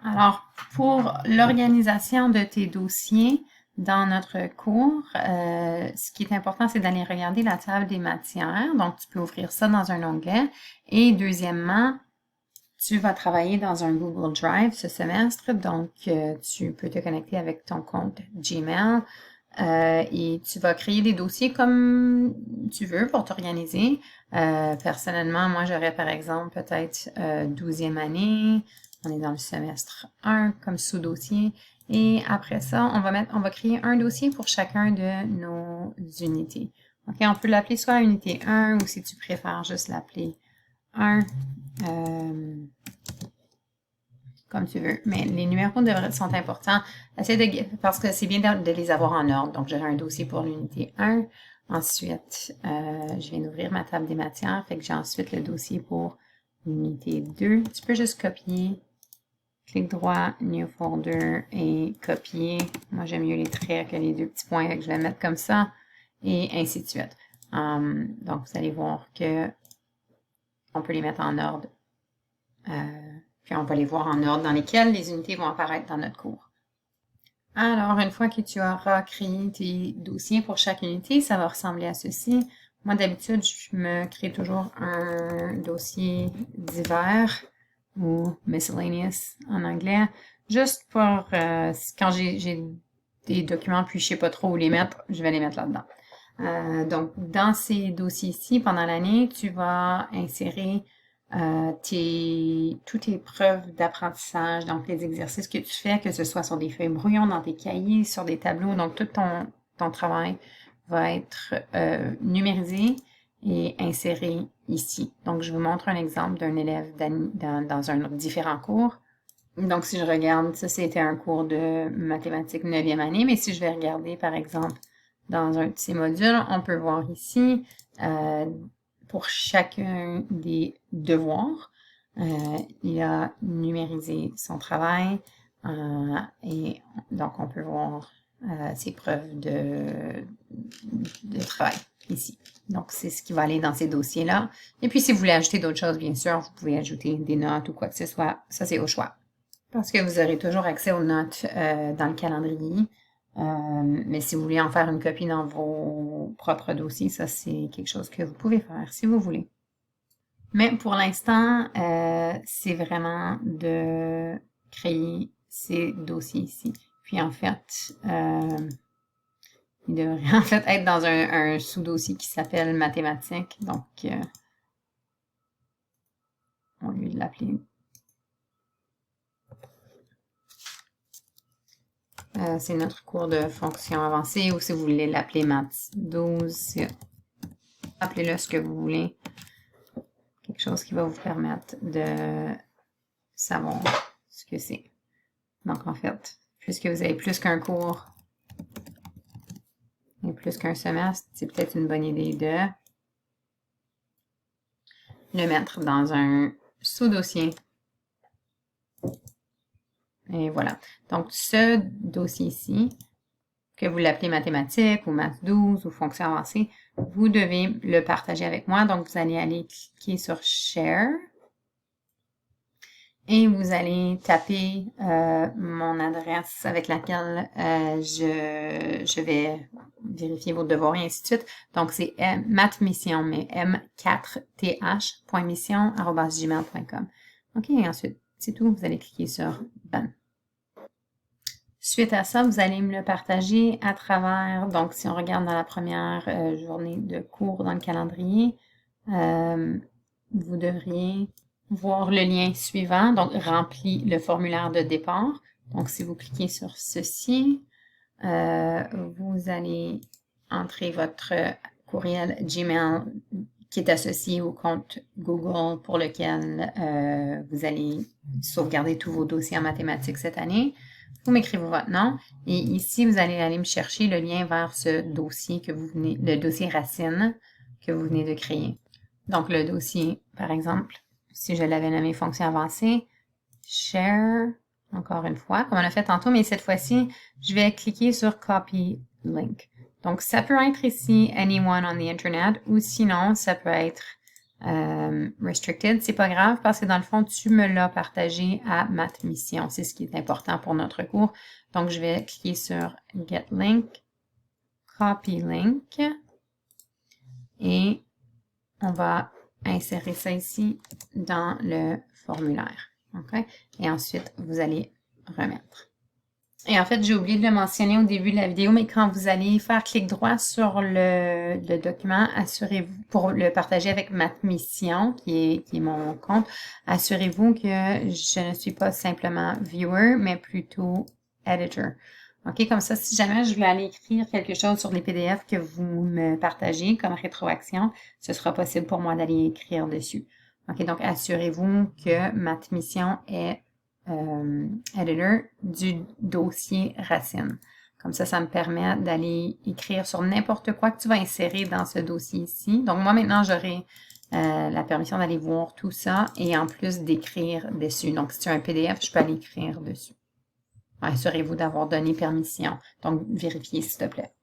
Alors, pour l'organisation de tes dossiers dans notre cours, ce qui est important, c'est d'aller regarder la table des matières. Donc, tu peux ouvrir ça dans un onglet. Et deuxièmement, tu vas travailler dans un Google Drive ce semestre. Donc, tu peux te connecter avec ton compte Gmail. Et tu vas créer des dossiers comme tu veux pour t'organiser. Personnellement, moi, j'aurais par exemple peut-être 12e année. On est dans le semestre 1 comme sous-dossier. Et après ça, on va créer un dossier pour chacun de nos unités. OK, on peut l'appeler soit unité 1 ou si tu préfères juste l'appeler 1. Comme tu veux. Mais les numéros sont importants. Parce que c'est bien de les avoir en ordre. Donc, j'aurai un dossier pour l'unité 1. Ensuite, je viens d'ouvrir ma table des matières. Fait que j'ai ensuite le dossier pour l'unité 2. Tu peux juste copier. Clic droit, New Folder et copier. Moi, j'aime mieux les traits que les deux petits points. Fait que je vais mettre comme ça. Et ainsi de suite. Donc, vous allez voir que on peut les mettre en ordre. Puis on va les voir en ordre dans lesquels les unités vont apparaître dans notre cours. Alors, une fois que tu auras créé tes dossiers pour chaque unité, ça va ressembler à ceci. Moi, d'habitude, je me crée toujours un dossier divers ou miscellaneous en anglais, juste pour quand j'ai des documents puis je sais pas trop où les mettre, je vais les mettre là-dedans. Donc, dans ces dossiers-ci, pendant l'année, tu vas insérer toutes tes preuves d'apprentissage, donc les exercices que tu fais, que ce soit sur des feuilles brouillon, dans tes cahiers, sur des tableaux, donc tout ton travail va être numérisé et inséré ici. Donc, je vous montre un exemple d'un élève dans un différent cours. Donc, si je regarde, ça c'était un cours de mathématiques 9e année, mais si je vais regarder, par exemple, dans un de ces modules, on peut voir ici pour chacun des devoirs, il a numérisé son travail et donc on peut voir ses preuves de travail ici. Donc, c'est ce qui va aller dans ces dossiers-là. Et puis, si vous voulez ajouter d'autres choses, bien sûr, vous pouvez ajouter des notes ou quoi que ce soit. Ça, c'est au choix. Parce que vous aurez toujours accès aux notes dans le calendrier. Mais si vous voulez en faire une copie dans vos propres dossiers, ça c'est quelque chose que vous pouvez faire si vous voulez. Mais pour l'instant, c'est vraiment de créer ces dossiers ici. Puis en fait, il devrait en fait être dans un sous-dossier qui s'appelle mathématiques. Donc, au lieu de l'appeler c'est notre cours de fonction avancée ou si vous voulez l'appeler maths 12, appelez-le ce que vous voulez. Quelque chose qui va vous permettre de savoir ce que c'est. Donc, en fait, puisque vous avez plus qu'un cours et plus qu'un semestre, c'est peut-être une bonne idée de le mettre dans un sous-dossier. Et voilà. Donc, ce dossier-ci, que vous l'appelez mathématiques ou maths 12 ou fonction avancée, vous devez le partager avec moi. Donc, vous allez aller cliquer sur Share et vous allez taper mon adresse avec laquelle je vais vérifier vos devoirs et ainsi de suite. Donc, c'est mathmission, mais m4th.mission@gmail.com. OK, et ensuite, c'est tout. Vous allez cliquer sur Done. Suite à ça, vous allez me le partager à travers, donc si on regarde dans la première journée de cours dans le calendrier, vous devriez voir le lien suivant, donc remplis le formulaire de départ. Donc si vous cliquez sur ceci, vous allez entrer votre courriel Gmail qui est associé au compte Google pour lequel vous allez sauvegarder tous vos dossiers en mathématiques cette année. Vous m'écrivez votre nom et ici, vous allez aller me chercher le lien vers ce dossier le dossier racine que vous venez de créer. Donc, le dossier, par exemple, si je l'avais nommé fonction avancée, share, encore une fois, comme on a fait tantôt, mais cette fois-ci, je vais cliquer sur copy link. Donc, ça peut être ici anyone on the internet ou sinon, ça peut être restricted, c'est pas grave parce que dans le fond, tu me l'as partagé à Math Mission. C'est ce qui est important pour notre cours. Donc, je vais cliquer sur Get Link, Copy Link et on va insérer ça ici dans le formulaire. OK? Et ensuite, vous allez remettre. Et en fait, j'ai oublié de le mentionner au début de la vidéo, mais quand vous allez faire clic droit sur le document, assurez-vous, pour le partager avec Math Mission, qui est mon compte, assurez-vous que je ne suis pas simplement viewer, mais plutôt editor. OK, comme ça, si jamais je voulais aller écrire quelque chose sur les PDF que vous me partagez comme rétroaction, ce sera possible pour moi d'aller écrire dessus. OK, donc assurez-vous que Math Mission est editor du dossier racine. Comme ça me permet d'aller écrire sur n'importe quoi que tu vas insérer dans ce dossier ici. Donc, moi, maintenant, j'aurai la permission d'aller voir tout ça et en plus d'écrire dessus. Donc, si tu as un PDF, je peux aller écrire dessus. Assurez-vous d'avoir donné permission. Donc, vérifiez s'il te plaît.